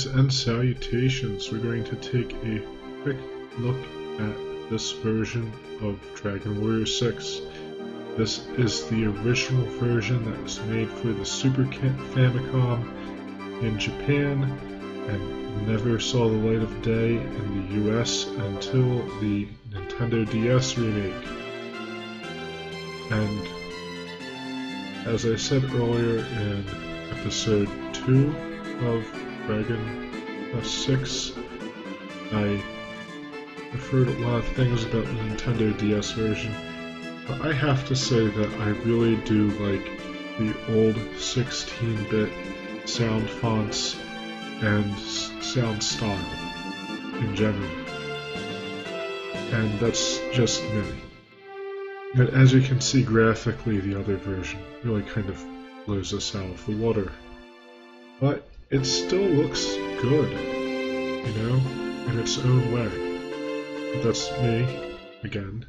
and salutations. We're going to take a quick look at this version of Dragon Warrior 6. This is the original version that was made for the Super Famicom in Japan and never saw the light of day in the US until the Nintendo DS remake. And as I said earlier in episode 2 of Dragon Quest 6, I referred a lot of things about the Nintendo DS version, but I have to say that I really do like the old 16-bit sound fonts and sound style in general. And that's just me. But as you can see graphically, the other version really kind of blows us out of the water. But it still looks good, you know, in its own way. But that's me, again.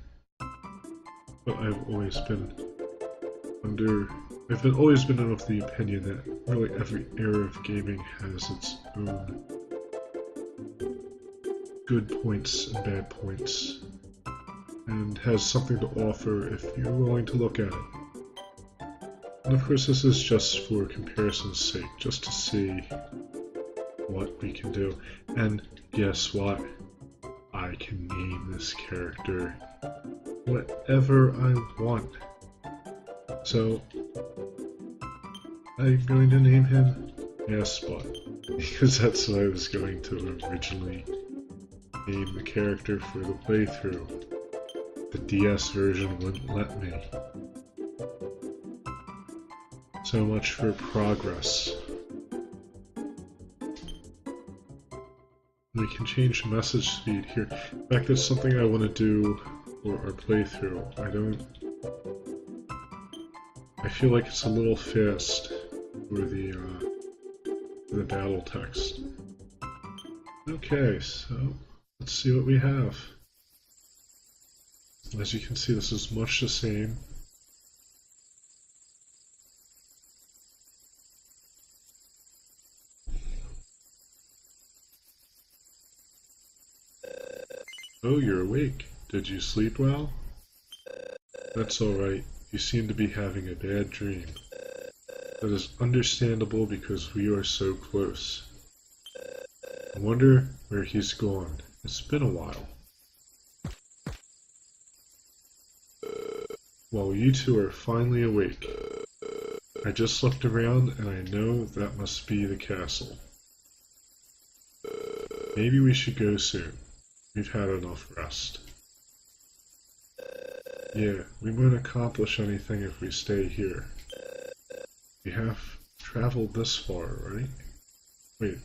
But I've always been of the opinion that really every era of gaming has its own good points and bad points, and has something to offer if you're willing to look at it. And of course this is just for comparison's sake, just to see what we can do. And guess what? I can name this character whatever I want. So I'm going to name him Spot, because that's what I was going to originally name the character for the playthrough. The DS version wouldn't let me. So much for progress. We can change the message speed here. In fact, that's something I want to do for our playthrough. I feel like it's a little fast for the battle text. Okay, so let's see what we have. As you can see, this is much the same. Oh, you're awake. Did you sleep well? That's alright. You seem to be having a bad dream. That is understandable because we are so close. I wonder where he's gone. It's been a while. Well, you two are finally awake. I just looked around and I know that must be the castle. Maybe we should go soon. We've had enough rest. Yeah, we won't accomplish anything if we stay here. We have traveled this far, right? Wait,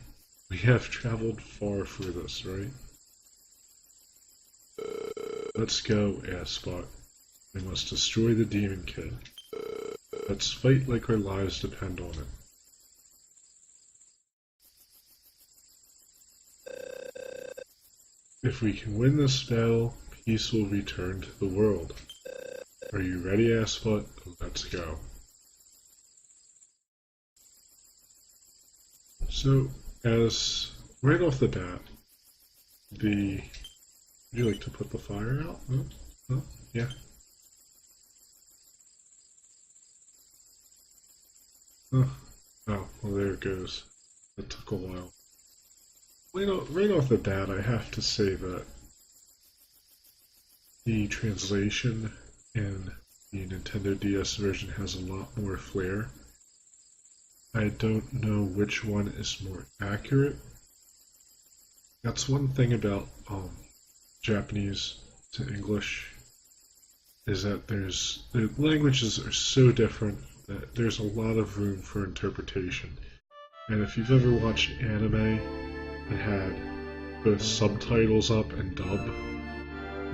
we have traveled far for this, right? Let's go, Spot. We must destroy the Demon Kid. Let's fight like our lives depend on it. If we can win this battle, peace will return to the world. Are you ready, Spot? Let's go. So, as right off the bat, would you like to put the fire out? Oh, yeah. Oh, well, there it goes. It took a while. Right off the bat, I have to say that the translation in the Nintendo DS version has a lot more flair. I don't know which one is more accurate. That's one thing about Japanese to English, is that the languages are so different that there's a lot of room for interpretation. And if you've ever watched anime and had both subtitles up and dub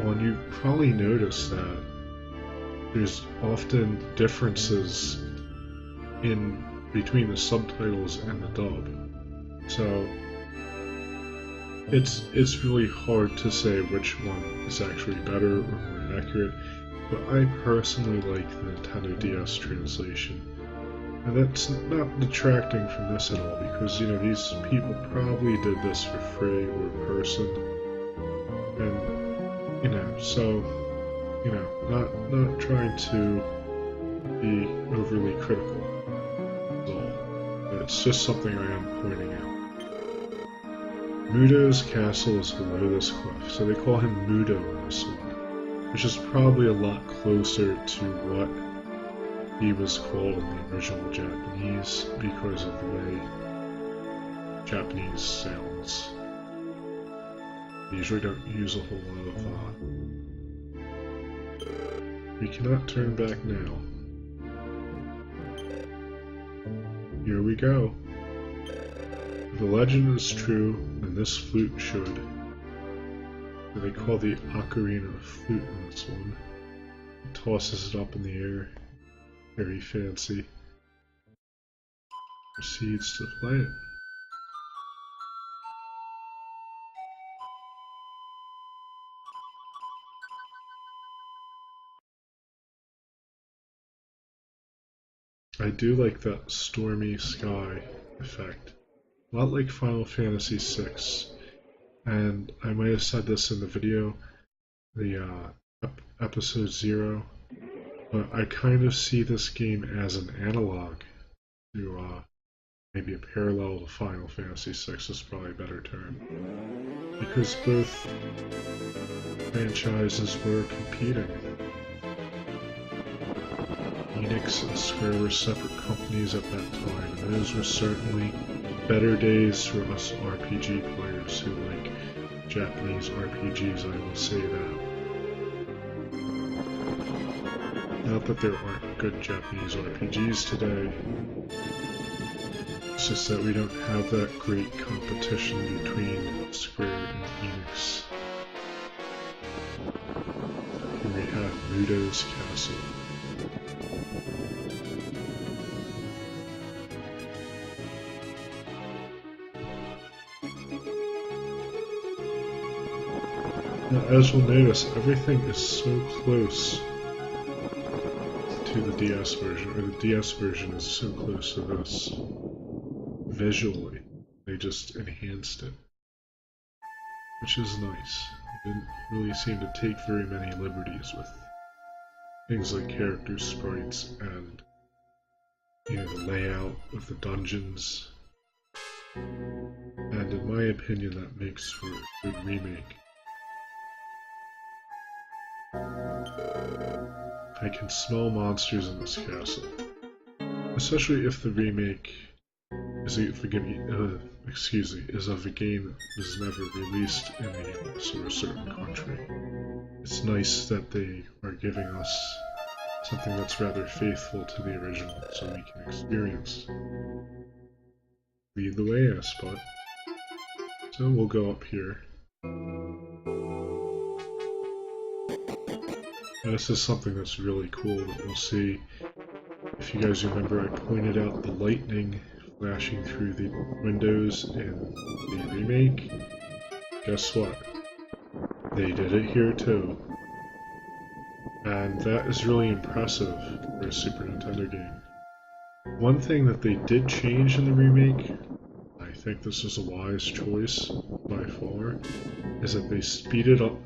on, you probably noticed that there's often differences in between the subtitles and the dub. So it's really hard to say which one is actually better or more accurate, but I personally like the Nintendo DS translation. And that's not detracting from this at all, because, you know, these people probably did this for free or in person. And, you know, so, you know, not trying to be overly critical at all. But it's just something I am pointing out. Mudo's castle is below this cliff, so they call him Mudo in this one, which is probably a lot closer to what he was called in the original Japanese because of the way Japanese sounds. They usually don't use a whole lot of we cannot turn back now. Here we go. If the legend is true, then this flute should. What they call the ocarina of flute in this one. It tosses it up in the air. Very fancy. Proceeds to play it. I do like that stormy sky effect. A lot like Final Fantasy VI. And I might have said this in the video, the episode 0, but I kind of see this game as an analog to maybe a parallel to Final Fantasy VI is probably a better term. Because both franchises were competing. Enix and Square were separate companies at that time, and those were certainly better days for us RPG players who like Japanese RPGs, I will say that. Not that there aren't good Japanese RPGs today, it's just that we don't have that great competition between Square and Enix. Here we have Mudo's Castle. Now, as we'll notice, everything is so close to the DS version, or the DS version is so close to this. Visually, they just enhanced it, which is nice. They didn't really seem to take very many liberties with things like character sprites and, you know, the layout of the dungeons. And in my opinion, that makes for a good remake. I can smell monsters in this castle, especially if the remake is a game that is never released in the US or a certain country. It's nice that they are giving us something that's rather faithful to the original, so we can experience. Lead the way, Aspot. So we'll go up here. Now, this is something that's really cool that we'll see. If you guys remember, I pointed out the lightning flashing through the windows in the remake. Guess what? They did it here too. And that is really impressive for a Super Nintendo game. One thing that they did change in the remake, I think this is a wise choice by far, is that they speeded up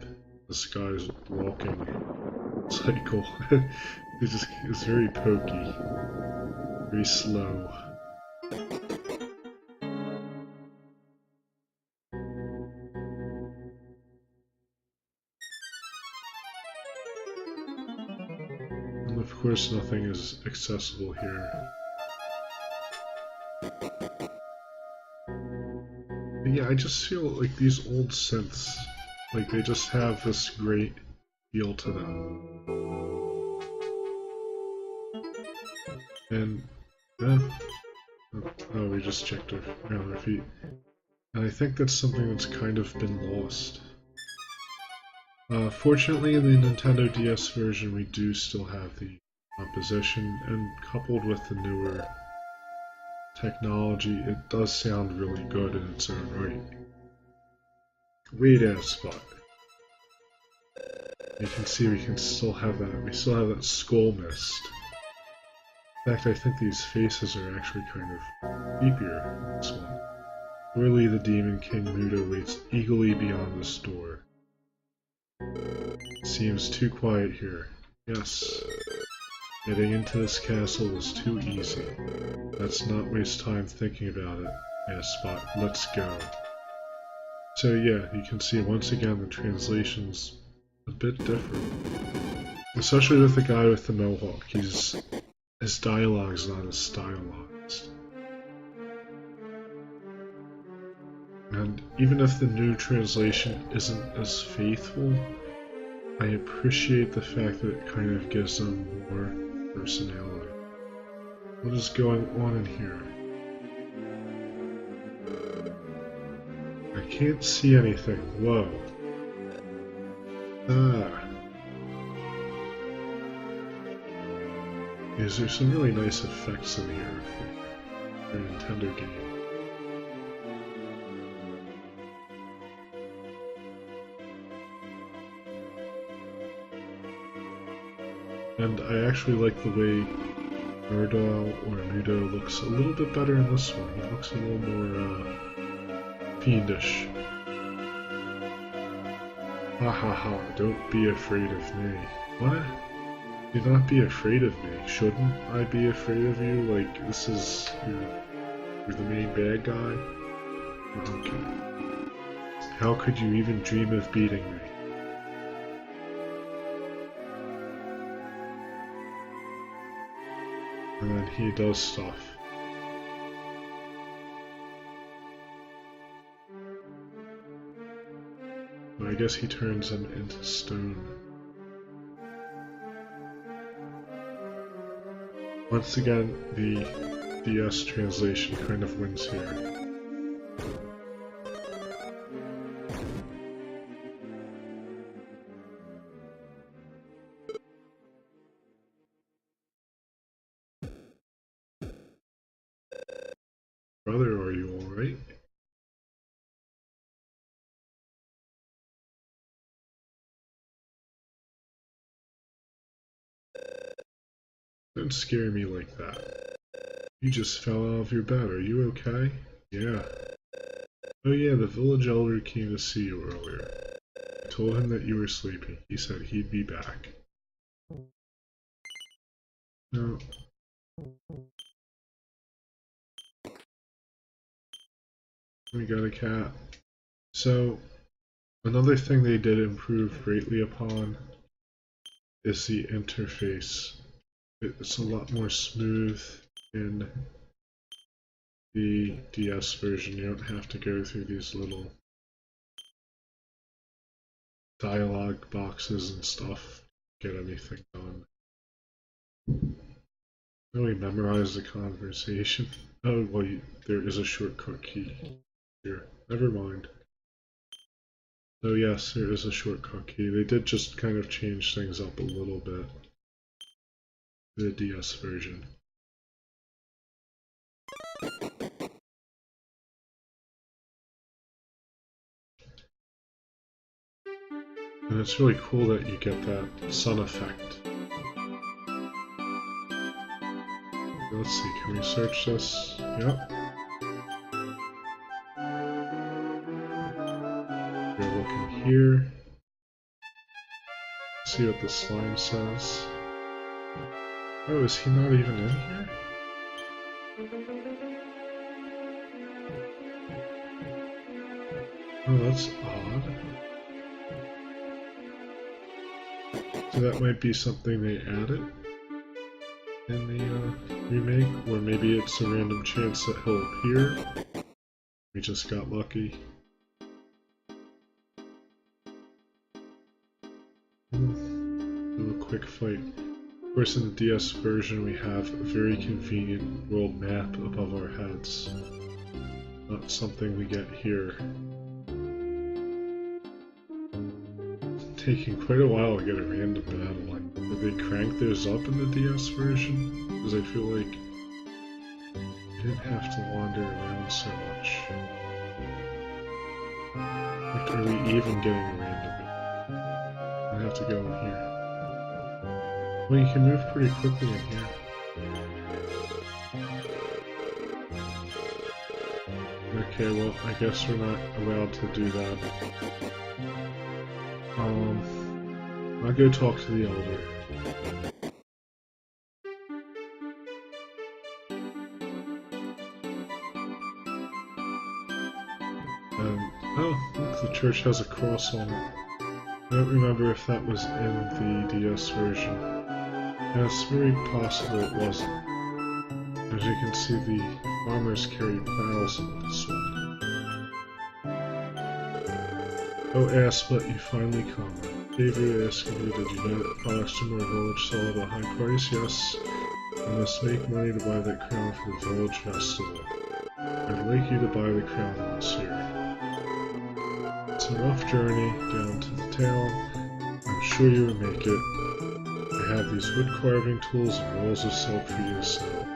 this guy's walking cycle. It's very pokey, very slow. And of course nothing is accessible here. But yeah, I just feel like these old synths, like they just have this great feel to them. And oh, we just checked our feet. And I think that's something that's kind of been lost. Fortunately, in the Nintendo DS version, we do still have the composition, and coupled with the newer technology, it does sound really good in its own right. Wait a spot. You can see we can still have that. We still have that skull mist. In fact, I think these faces are actually kind of creepier in this one. Surely the Demon King Mudo waits eagerly beyond this door. It seems too quiet here. Yes. Getting into this castle was too easy. Let's not waste time thinking about it. Yes, Spot, let's go. So yeah, you can see once again the translation's a bit different. Especially with the guy with the mohawk. His dialogue's not as stylized. And even if the new translation isn't as faithful, I appreciate the fact that it kind of gives them more personality. What is going on in here? I can't see anything. Whoa. Ah. There's some really nice effects in here for a Nintendo game. And I actually like the way Murdo or Mudo looks a little bit better in this one. He looks a little more fiendish. Ha ha ha, don't be afraid of me. What? Do not be afraid of me. Shouldn't I be afraid of you? Like, this is... You're the main bad guy? Okay. How could you even dream of beating me? And then he does stuff. But I guess he turns him into stone. Once again, the DS translation kind of wins here. Brother, are you alright? Don't scare me like that. You just fell out of your bed. Are you okay? Yeah. Oh yeah, the village elder came to see you earlier. I told him that you were sleeping. He said he'd be back. No. We got a cat. So, another thing they did improve greatly upon is the interface. It's a lot more smooth in the DS version. You don't have to go through these little dialogue boxes and stuff to get anything done. Really memorize the conversation. Oh, well, there is a shortcut key here. Never mind. So yes, there is a shortcut key. They did just kind of change things up a little bit. The DS version. And it's really cool that you get that sun effect. Let's see, can we search this? Yep. We're looking here. See what the slime says. Oh, is he not even in here? Oh, that's odd. So that might be something they added in the remake, or maybe it's a random chance that he'll appear. We just got lucky. Do a quick fight. Of course, in the DS version, we have a very convenient world map above our heads. Not something we get here. It's taking quite a while to get a random battle. Like, did they crank those up in the DS version? Because I feel like you didn't have to wander around so much. Like, are we even getting a random battle? I have to go in here. Well, you can move pretty quickly in here. Okay, well, I guess we're not allowed to do that. I'll go talk to the elder. Oh, look, the church has a cross on it. I don't remember if that was in the DS version. Yeah, it's very possible it wasn't. As you can see, the farmers carry plows in this one. Oh, Asplet, you finally come. Favor asking you, did you know that products from our village sell at a high price? Yes. I must make money to buy that crown for the village festival. I'd like you to buy the crown this year. It's a rough journey down to the town. I'm sure you will make it. I have these wood carving tools and rolls of silk for you to sell.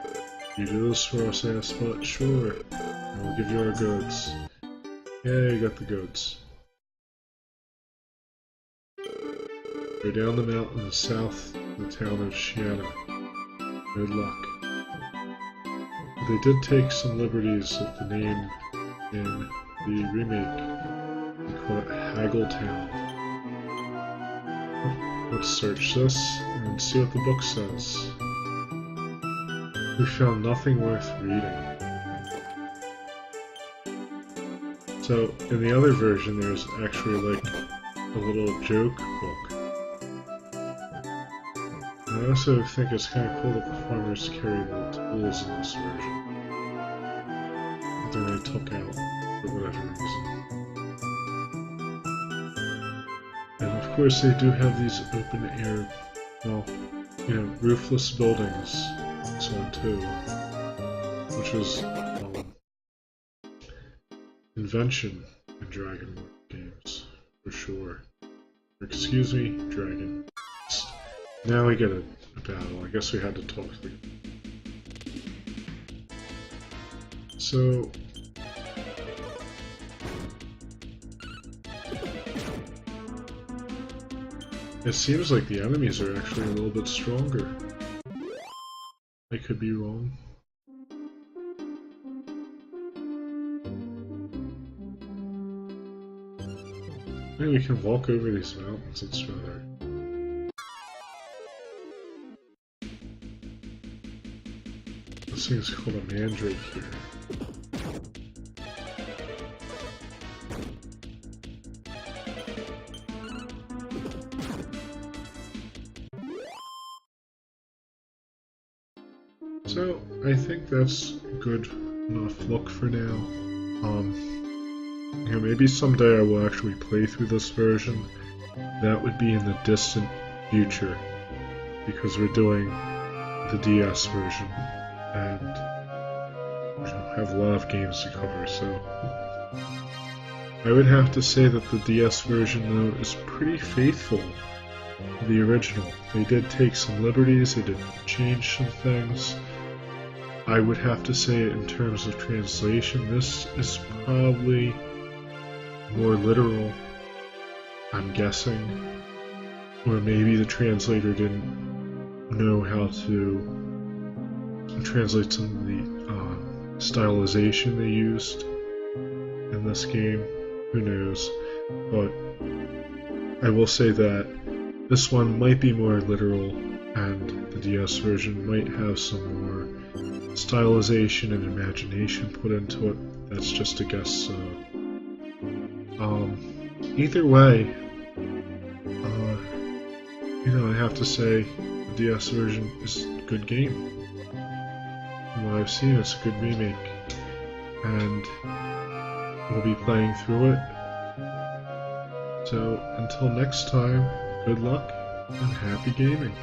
You do this for us, Asplet? Sure. And we'll give you our goods. Yay, you got the goods. Go down the mountain to the south to the town of Shiana. Good luck. They did take some liberties with the name in the remake. They call it Haggletown. Let's search this and see what the book says. We found nothing worth reading. So, in the other version, there's actually like a little joke book. I also think it's kind of cool that the farmers carry the tools in this version. That they took out for whatever reason. And of course they do have these open air, well, you know, roofless buildings. This one too. Which was invention in Dragon War games, for sure. Excuse me, Dragon. Now we get a battle. I guess we had to talk to them. So... it seems like the enemies are actually a little bit stronger. I could be wrong. Maybe we can walk over these mountains, it's rather... This thing's called a mandrake here. So, I think that's good enough look for now. You know, maybe someday I will actually play through this version. That would be in the distant future, because we're doing the DS version, and we have a lot of games to cover, so... I would have to say that the DS version, though, is pretty faithful to the original. They did take some liberties, they did change some things. I would have to say, in terms of translation, this is probably more literal, I'm guessing. Or maybe the translator didn't know how to translate some of the stylization they used in this game. Who knows? But I will say that this one might be more literal, and the DS version might have some more stylization and imagination put into it. That's just a guess. Either way, you know, I have to say the DS version is a good game. From what I've seen, it's a good remake, and we'll be playing through it. So until next time, good luck and happy gaming.